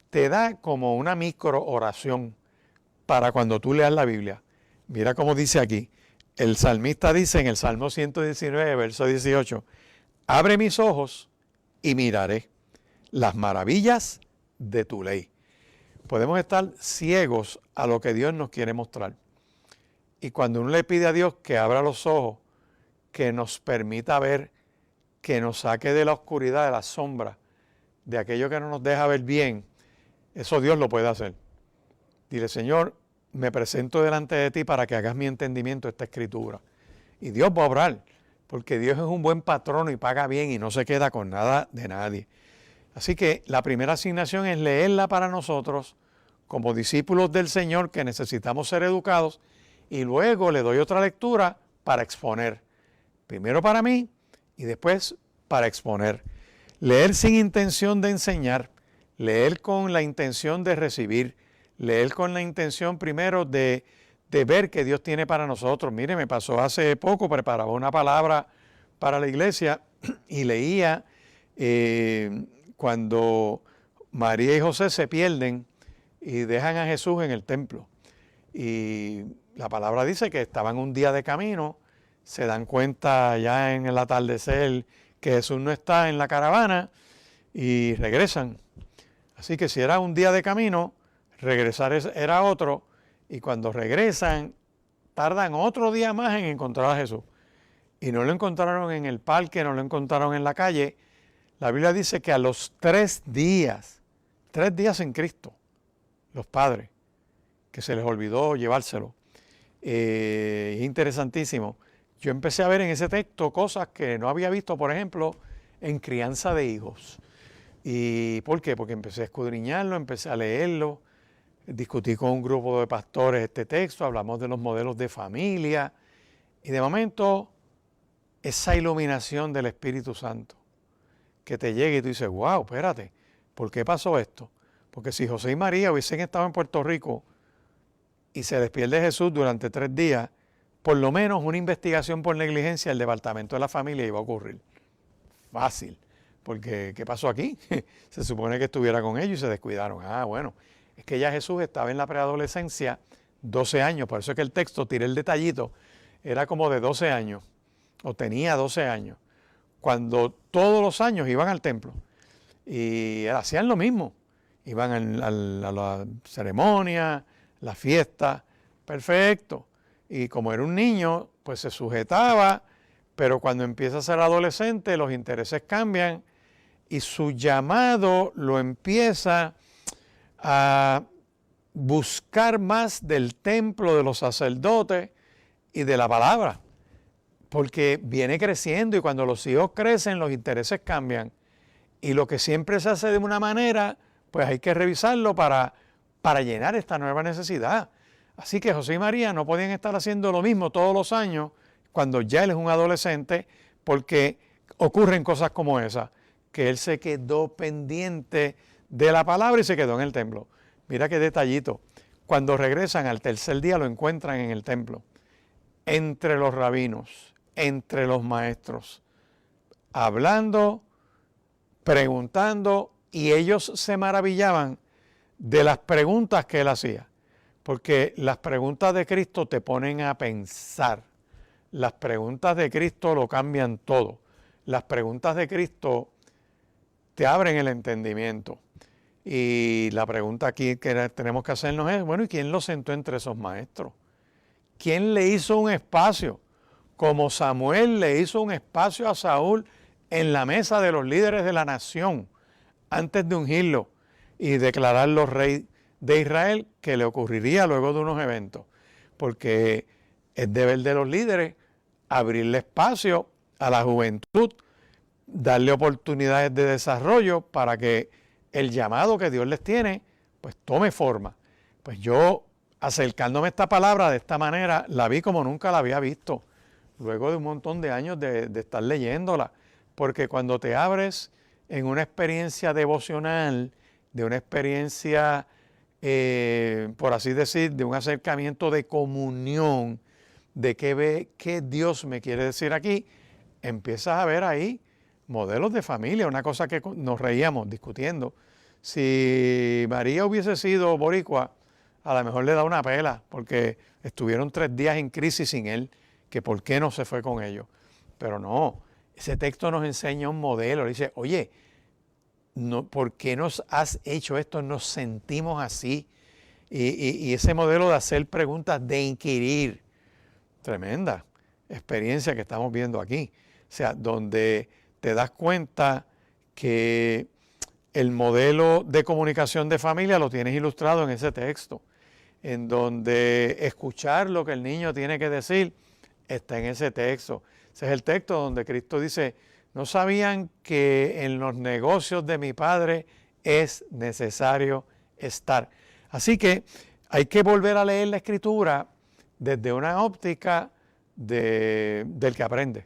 Speaker 1: te da como una micro oración para cuando tú leas la Biblia. Mira cómo dice aquí. El salmista dice en el Salmo 119, verso 18, abre mis ojos y miraré las maravillas de tu ley. Podemos estar ciegos a lo que Dios nos quiere mostrar. Y cuando uno le pide a Dios que abra los ojos, que nos permita ver, que nos saque de la oscuridad, de la sombra, de aquello que no nos deja ver bien, eso Dios lo puede hacer. Dile, Señor, me presento delante de ti para que hagas mi entendimiento esta escritura. Y Dios va a obrar, porque Dios es un buen patrono y paga bien y no se queda con nada de nadie. Así que la primera asignación es leerla para nosotros como discípulos del Señor que necesitamos ser educados, y luego le doy otra lectura para exponer. Primero para mí y después para exponer. Leer sin intención de enseñar, leer con la intención de recibir, leer con la intención primero de ver que Dios tiene para nosotros. Mire, me pasó hace poco, preparaba una palabra para la iglesia y leía cuando María y José se pierden y dejan a Jesús en el templo. Y la palabra dice que estaban un día de camino, se dan cuenta ya en el atardecer que Jesús no está en la caravana y regresan. Así que si era un día de camino, regresar era otro, y cuando regresan tardan otro día más en encontrar a Jesús. Y no lo encontraron en el parque, no lo encontraron en la calle. La Biblia dice que a los 3 días en Cristo, los padres, que se les olvidó llevárselo. Es interesantísimo. Yo empecé a ver en ese texto cosas que no había visto, por ejemplo, en crianza de hijos. ¿Y por qué? Porque empecé a escudriñarlo, empecé a leerlo, discutí con un grupo de pastores este texto, hablamos de los modelos de familia, y de momento esa iluminación del Espíritu Santo que te llega y tú dices, wow, espérate, ¿por qué pasó esto? Porque si José y María hubiesen estado en Puerto Rico y se les pierde Jesús durante 3 días, por lo menos una investigación por negligencia del Departamento de la Familia iba a ocurrir. Fácil, porque ¿qué pasó aquí? Se supone que estuviera con ellos y se descuidaron. Ah, bueno, es que ya Jesús estaba en la preadolescencia, 12 años, por eso es que el texto, tiré el detallito, era como de 12 años, o tenía 12 años, cuando todos los años iban al templo y hacían lo mismo. Iban a la ceremonia, la fiesta, perfecto. y como era un niño, pues se sujetaba, pero cuando empieza a ser adolescente los intereses cambian y su llamado lo empieza a buscar más del templo, de los sacerdotes y de la palabra, porque viene creciendo y cuando los hijos crecen los intereses cambian y lo que siempre se hace de una manera, pues hay que revisarlo para llenar esta nueva necesidad. Así que José y María no podían estar haciendo lo mismo todos los años cuando ya él es un adolescente, porque ocurren cosas como esa, que él se quedó pendiente de la palabra y se quedó en el templo. Mira qué detallito. Cuando regresan al tercer día lo encuentran en el templo, entre los rabinos, entre los maestros, hablando, preguntando, y ellos se maravillaban de las preguntas que él hacía, porque las preguntas de Cristo te ponen a pensar. Las preguntas de Cristo lo cambian todo. Las preguntas de Cristo te abren el entendimiento. Y la pregunta aquí que tenemos que hacernos es, bueno, ¿y quién lo sentó entre esos maestros? ¿Quién le hizo un espacio? Como Samuel le hizo un espacio a Saúl en la mesa de los líderes de la nación, antes de ungirlo y declararlo rey de Israel, que le ocurriría luego de unos eventos. Porque es deber de los líderes abrirle espacio a la juventud, darle oportunidades de desarrollo para que el llamado que Dios les tiene, pues tome forma. Pues yo, acercándome a esta palabra de esta manera, la vi como nunca la había visto, luego de un montón de años de estar leyéndola, porque cuando te abres en una experiencia devocional, de una experiencia, por así decir, de un acercamiento de comunión, de qué Dios me quiere decir aquí, empiezas a ver ahí modelos de familia, una cosa que nos reíamos discutiendo. Si María hubiese sido boricua, a lo mejor le da una pela, porque estuvieron 3 días en crisis sin él, que por qué no se fue con ellos. Pero no, ese texto nos enseña un modelo, dice, oye, no, ¿por qué nos has hecho esto? Nos sentimos así. Y ese modelo de hacer preguntas, de inquirir, tremenda experiencia que estamos viendo aquí. O sea, donde te das cuenta que el modelo de comunicación de familia lo tienes ilustrado en ese texto, en donde escuchar lo que el niño tiene que decir está en ese texto. Ese es el texto donde Cristo dice, ¿no sabían que en los negocios de mi Padre es necesario estar? Así que hay que volver a leer la Escritura desde una óptica del que aprende,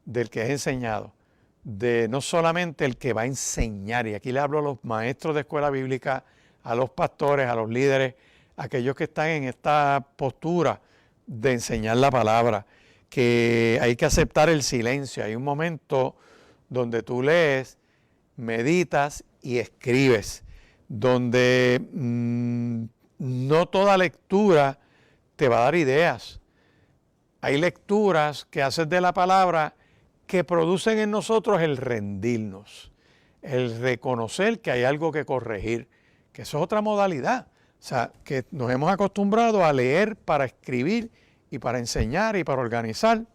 Speaker 1: del que es enseñado, de no solamente el que va a enseñar, y aquí le hablo a los maestros de escuela bíblica, a los pastores, a los líderes, a aquellos que están en esta postura de enseñar la palabra, que hay que aceptar el silencio. Hay un momento donde tú lees, meditas y escribes, donde no toda lectura te va a dar ideas. Hay lecturas que haces de la palabra que producen en nosotros el rendirnos, el reconocer que hay algo que corregir, que eso es otra modalidad. O sea, que nos hemos acostumbrado a leer para escribir y para enseñar y para organizar,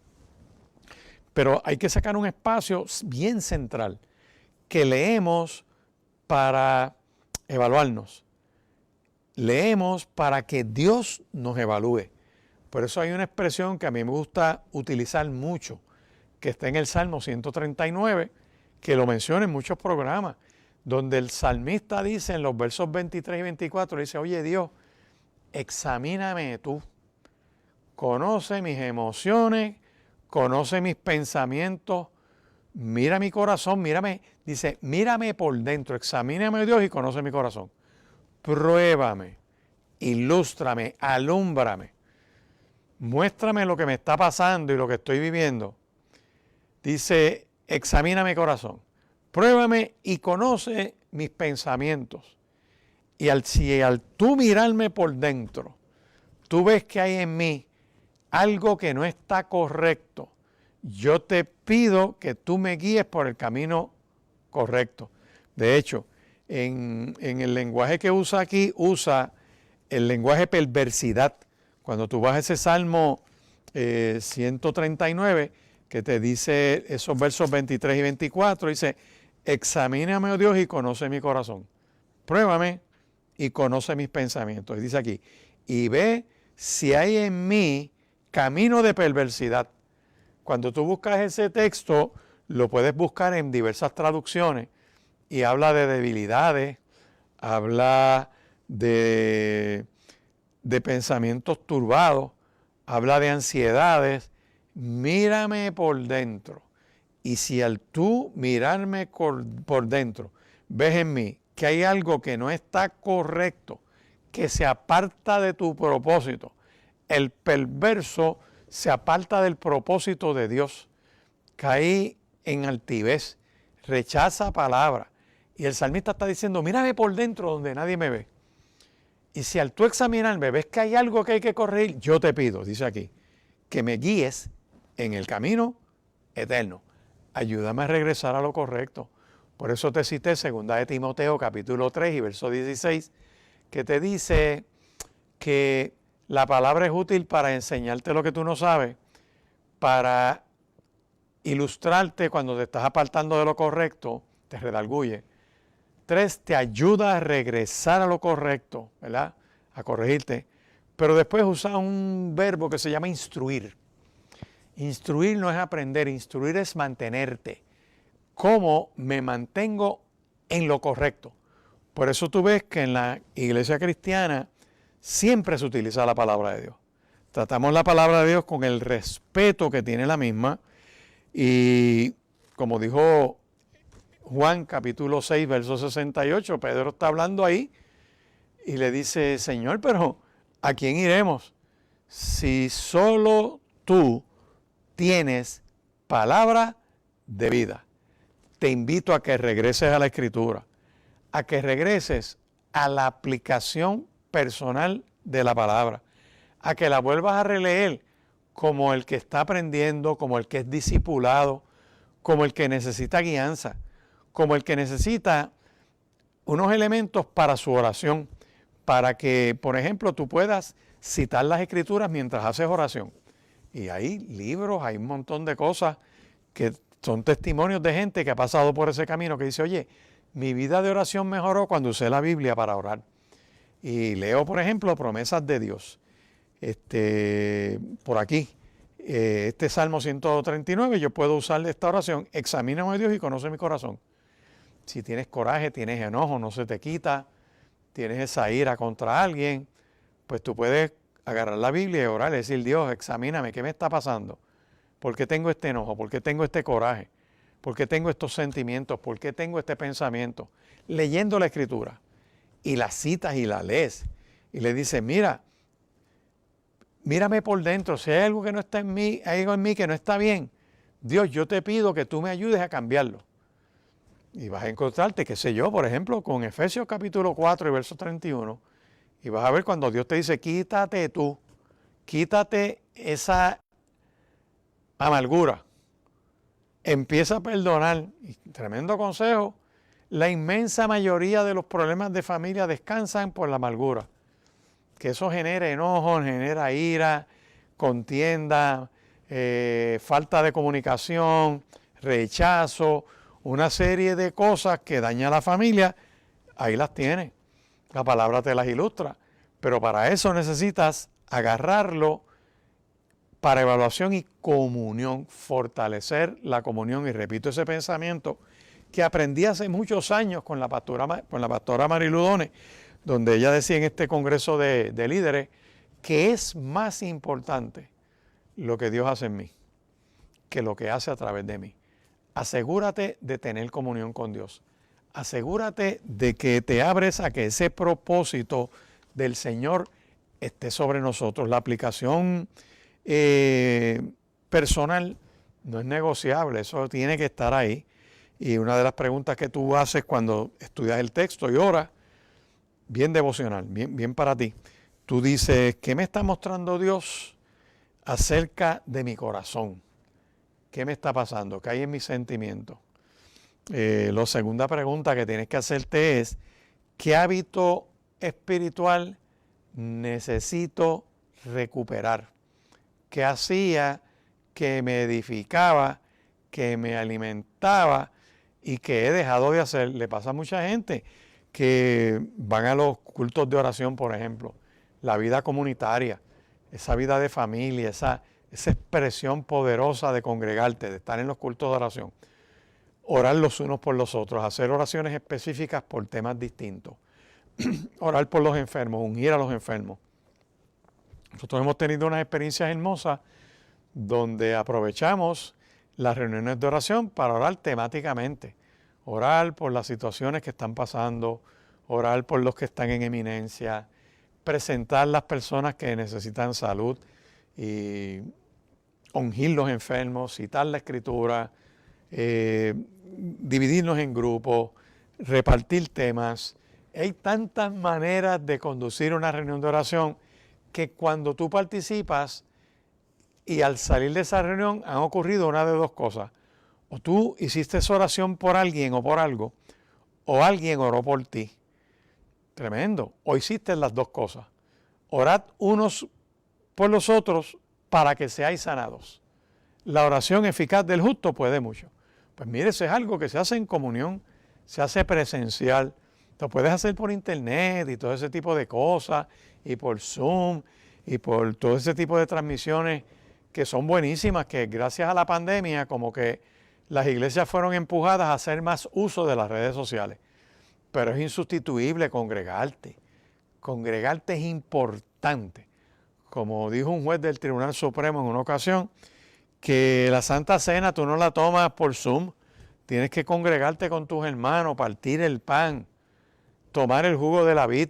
Speaker 1: pero hay que sacar un espacio bien central, que leemos para evaluarnos, leemos para que Dios nos evalúe. Por eso hay una expresión que a mí me gusta utilizar mucho, que está en el Salmo 139, que lo menciona en muchos programas, donde el salmista dice en los versos 23 y 24, dice, oye Dios, examíname tú, conoce mis emociones, conoce mis pensamientos, mira mi corazón, mírame, dice, mírame por dentro, examíname Dios y conoce mi corazón. Pruébame, ilústrame, alúmbrame, muéstrame lo que me está pasando y lo que estoy viviendo. Dice, examina mi corazón, pruébame y conoce mis pensamientos. Y si al tú mirarme por dentro, tú ves que hay en mí algo que no está correcto, yo te pido que tú me guíes por el camino correcto. De hecho, en el lenguaje que usa aquí, usa el lenguaje perversidad. Cuando tú vas a ese Salmo 139, que te dice esos versos 23 y 24, dice, examíname, oh Dios, y conoce mi corazón. Pruébame y conoce mis pensamientos. Y dice aquí, y ve si hay en mí camino de perversidad. Cuando tú buscas ese texto, lo puedes buscar en diversas traducciones y habla de debilidades, habla de pensamientos turbados, habla de ansiedades. Mírame por dentro. Y si al tú mirarme por dentro, ves en mí que hay algo que no está correcto, que se aparta de tu propósito, el perverso se aparta del propósito de Dios, cae en altivez, rechaza palabra. Y el salmista está diciendo, mírame por dentro donde nadie me ve. Y si al tú examinarme ves que hay algo que hay que corregir, yo te pido, dice aquí, que me guíes en el camino eterno. Ayúdame a regresar a lo correcto. Por eso te cité 2 de Timoteo capítulo 3 y verso 16, que te dice que la palabra es útil para enseñarte lo que tú no sabes, para ilustrarte cuando te estás apartando de lo correcto, te redarguye. 3, te ayuda a regresar a lo correcto, ¿verdad? A corregirte. Pero después usa un verbo que se llama instruir. Instruir no es aprender, instruir es mantenerte. ¿Cómo me mantengo en lo correcto? Por eso tú ves que en la iglesia cristiana siempre se utiliza la palabra de Dios. Tratamos la palabra de Dios con el respeto que tiene la misma. Y como dijo Juan capítulo 6, verso 68, Pedro está hablando ahí y le dice, Señor, pero ¿a quién iremos? Si solo tú tienes palabra de vida. Te invito a que regreses a la Escritura, a que regreses a la aplicación personal de la palabra, a que la vuelvas a releer como el que está aprendiendo, como el que es discipulado, como el que necesita guianza, como el que necesita unos elementos para su oración, para que, por ejemplo, tú puedas citar las Escrituras mientras haces oración. Y hay libros, hay un montón de cosas que son testimonios de gente que ha pasado por ese camino, que dice, oye, mi vida de oración mejoró cuando usé la Biblia para orar. Y leo, por ejemplo, promesas de Dios. Por aquí, este Salmo 139, yo puedo usar esta oración, examíname Dios y conoce mi corazón. Si tienes coraje, tienes enojo, no se te quita, tienes esa ira contra alguien, pues tú puedes agarrar la Biblia y orar y decir, Dios, examíname, ¿qué me está pasando? ¿Por qué tengo este enojo? ¿Por qué tengo este coraje? ¿Por qué tengo estos sentimientos? ¿Por qué tengo este pensamiento? Leyendo la Escritura y la citas y la lees y le dices, mírame por dentro, si hay algo que no está en mí, hay algo en mí que no está bien, Dios, yo te pido que tú me ayudes a cambiarlo. Y vas a encontrarte, qué sé yo, por ejemplo, con Efesios capítulo 4 y verso 31, y vas a ver cuando Dios te dice, quítate esa amargura, empieza a perdonar. Y tremendo consejo, la inmensa mayoría de los problemas de familia descansan por la amargura. Que eso genera enojo, genera ira, contienda, falta de comunicación, rechazo, una serie de cosas que dañan a la familia, ahí las tienes. La palabra te las ilustra. Pero para eso necesitas agarrarlo para evaluación y comunión, fortalecer la comunión. Y repito ese pensamiento que aprendí hace muchos años con la pastora Marilu Dones, donde ella decía en este congreso de líderes que es más importante lo que Dios hace en mí que lo que hace a través de mí. Asegúrate de tener comunión con Dios. Asegúrate de que te abres a que ese propósito del Señor esté sobre nosotros. La aplicación personal no es negociable, eso tiene que estar ahí. Y una de las preguntas que tú haces cuando estudias el texto y oras, bien devocional, bien para ti. Tú dices, ¿qué me está mostrando Dios acerca de mi corazón? ¿Qué me está pasando? ¿Qué hay en mis sentimientos? La segunda pregunta que tienes que hacerte es, ¿qué hábito espiritual necesito recuperar. ¿Qué hacía que me edificaba, que me alimentaba y que he dejado de hacer? Le pasa a mucha gente que van a los cultos de oración, por ejemplo, la vida comunitaria, esa vida de familia, esa expresión poderosa de congregarte, de estar en los cultos de oración, orar los unos por los otros, hacer oraciones específicas por temas distintos, orar por los enfermos, ungir a los enfermos. Nosotros hemos tenido unas experiencias hermosas donde aprovechamos las reuniones de oración para orar temáticamente, orar por las situaciones que están pasando, orar por los que están en eminencia, presentar las personas que necesitan salud y ungir los enfermos, citar la escritura, dividirnos en grupos, repartir temas. Hay tantas maneras de conducir una reunión de oración que cuando tú participas y al salir de esa reunión han ocurrido una de dos cosas. O tú hiciste esa oración por alguien o por algo, o alguien oró por ti. Tremendo. O hiciste las dos cosas. Orad unos por los otros para que seáis sanados. La oración eficaz del justo puede mucho. Pues mire, eso es algo que se hace en comunión, se hace presencial. Lo puedes hacer por internet y todo ese tipo de cosas, y por Zoom, y por todo ese tipo de transmisiones que son buenísimas, que gracias a la pandemia como que las iglesias fueron empujadas a hacer más uso de las redes sociales. Pero es insustituible congregarte. Congregarte es importante. Como dijo un juez del Tribunal Supremo en una ocasión, que la Santa Cena tú no la tomas por Zoom. Tienes que congregarte con tus hermanos, partir el pan, tomar el jugo de la vid,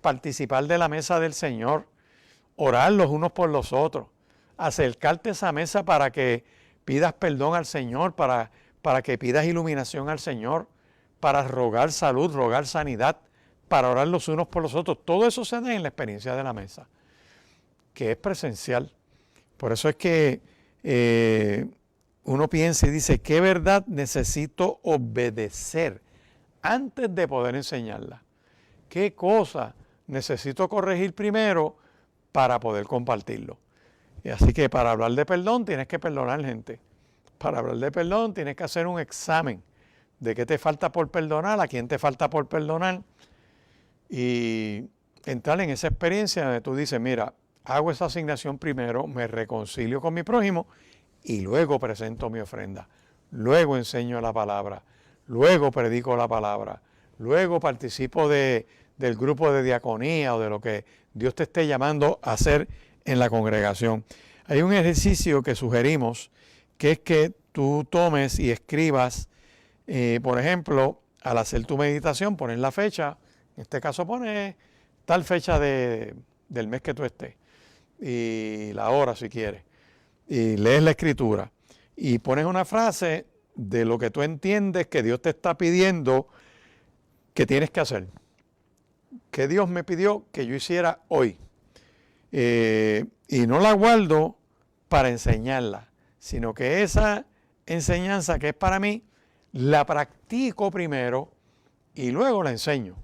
Speaker 1: participar de la mesa del Señor, orar los unos por los otros, acercarte a esa mesa para que pidas perdón al Señor, para que pidas iluminación al Señor, para rogar salud, rogar sanidad, para orar los unos por los otros. Todo eso se da en la experiencia de la mesa, que es presencial. Por eso es que uno piensa y dice, ¿qué verdad necesito obedecer antes de poder enseñarla? ¿Qué cosa necesito corregir primero para poder compartirlo? Y así que para hablar de perdón tienes que perdonar gente. Para hablar de perdón tienes que hacer un examen de qué te falta por perdonar, a quién te falta por perdonar, y entrar en esa experiencia donde tú dices, mira, hago esa asignación primero, me reconcilio con mi prójimo y luego presento mi ofrenda. Luego enseño la palabra, luego predico la palabra, luego participo del grupo de diaconía o de lo que Dios te esté llamando a hacer en la congregación. Hay un ejercicio que sugerimos, que es que tú tomes y escribas, por ejemplo, al hacer tu meditación, pones la fecha, en este caso pones tal fecha del mes que tú estés, y la hora si quieres, y lees la escritura, y pones una frase de lo que tú entiendes que Dios te está pidiendo que tienes que hacer, que Dios me pidió que yo hiciera hoy. Y no la guardo para enseñarla, sino que esa enseñanza que es para mí, la practico primero y luego la enseño.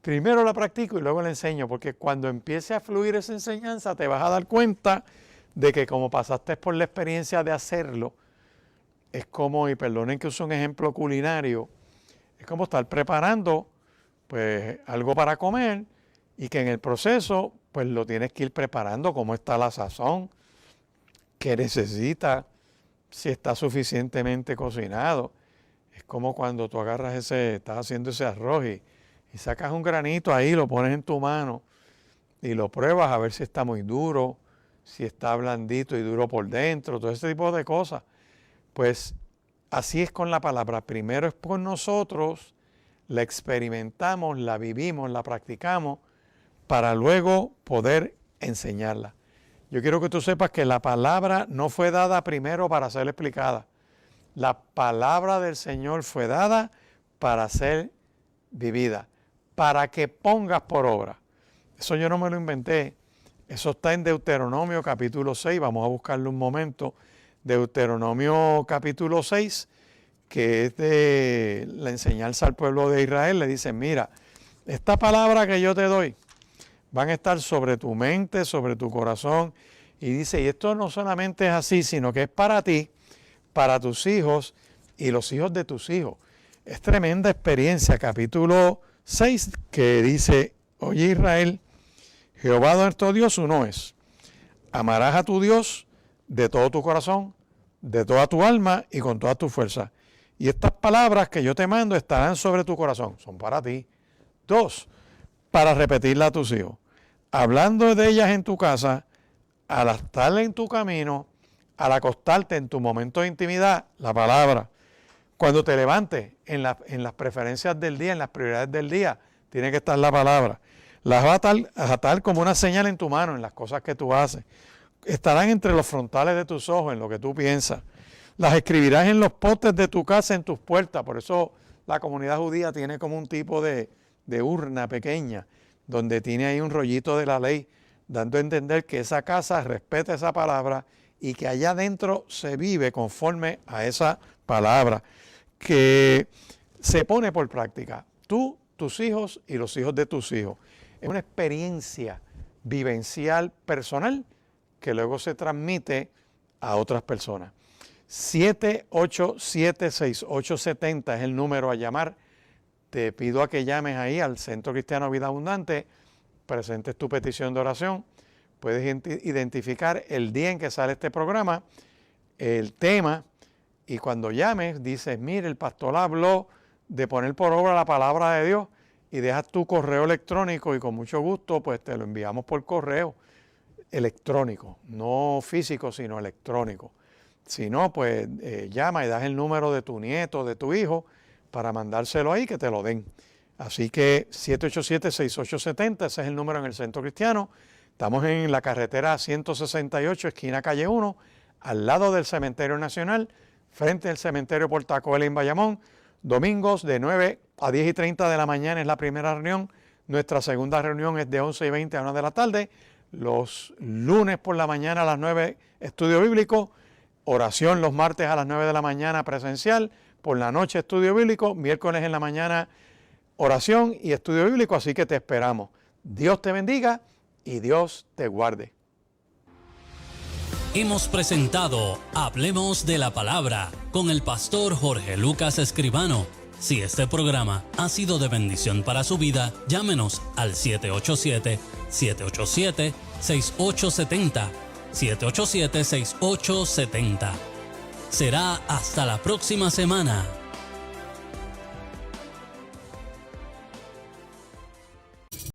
Speaker 1: Primero la practico y luego la enseño, porque cuando empiece a fluir esa enseñanza te vas a dar cuenta de que como pasaste por la experiencia de hacerlo, es como, y perdonen que use un ejemplo culinario, es como estar preparando pues algo para comer y que en el proceso pues lo tienes que ir preparando, cómo está la sazón, qué necesita, si está suficientemente cocinado. Es como cuando tú agarras estás haciendo ese arroz y sacas un granito ahí, lo pones en tu mano y lo pruebas a ver si está muy duro, si está blandito y duro por dentro, todo ese tipo de cosas. Pues así es con la palabra. Primero es por nosotros, la experimentamos, la vivimos, la practicamos, para luego poder enseñarla. Yo quiero que tú sepas que la palabra no fue dada primero para ser explicada. La palabra del Señor fue dada para ser vivida, para que pongas por obra. Eso yo no me lo inventé. Eso está en Deuteronomio capítulo 6. Vamos a buscarlo un momento. Deuteronomio capítulo 6, que es de la enseñanza al pueblo de Israel. Le dicen, mira, esta palabra que yo te doy, van a estar sobre tu mente, sobre tu corazón. Y dice, y esto no solamente es así, sino que es para ti, para tus hijos y los hijos de tus hijos. Es tremenda experiencia. Capítulo 6, que dice, oye Israel, Jehová nuestro Dios uno es. Amarás a tu Dios de todo tu corazón, de toda tu alma y con toda tu fuerza. Y estas palabras que yo te mando estarán sobre tu corazón. Son para ti. 2, para repetirlas a tus hijos. Hablando de ellas en tu casa, al estar en tu camino, al acostarte en tu momento de intimidad, la palabra. Cuando te levantes en las preferencias del día, en las prioridades del día, tiene que estar la palabra. Las vas a atar como una señal en tu mano, en las cosas que tú haces. Estarán entre los frontales de tus ojos, en lo que tú piensas. Las escribirás en los postes de tu casa, en tus puertas. Por eso la comunidad judía tiene como un tipo de urna pequeña, donde tiene ahí un rollito de la ley, dando a entender que esa casa respeta esa palabra y que allá adentro se vive conforme a esa palabra, que se pone por práctica. Tú, tus hijos y los hijos de tus hijos. Es una experiencia vivencial personal que luego se transmite a otras personas. 787-6870 es el número a llamar. Te pido a que llames ahí al Centro Cristiano Vida Abundante, presentes tu petición de oración. Puedes identificar el día en que sale este programa, el tema, y cuando llames dices, mire, el pastor habló de poner por obra la palabra de Dios, y dejas tu correo electrónico y con mucho gusto pues te lo enviamos por correo electrónico, no físico sino electrónico. Si no, pues llama y das el número de tu nieto, de tu hijo, para mandárselo ahí que te lo den. Así que 787-6870, ese es el número en el Centro Cristiano. Estamos en la carretera 168, esquina calle 1, al lado del Cementerio Nacional, frente al Cementerio Portacoeli en Bayamón. Domingos de 9 a 10 y 30 de la mañana es la primera reunión. Nuestra segunda reunión es de 11 y 20 a 1 de la tarde. Los lunes por la mañana a las 9, estudio bíblico. Oración los martes a las 9 de la mañana presencial. Por la noche estudio bíblico. Miércoles en la mañana oración y estudio bíblico. Así que te esperamos. Dios te bendiga y Dios te guarde.
Speaker 3: Hemos presentado Hablemos de la Palabra con el pastor Jorge Lucas Escribano. Si este programa ha sido de bendición para su vida, llámenos al 787-787-6870. 787-6870. Será hasta la próxima semana.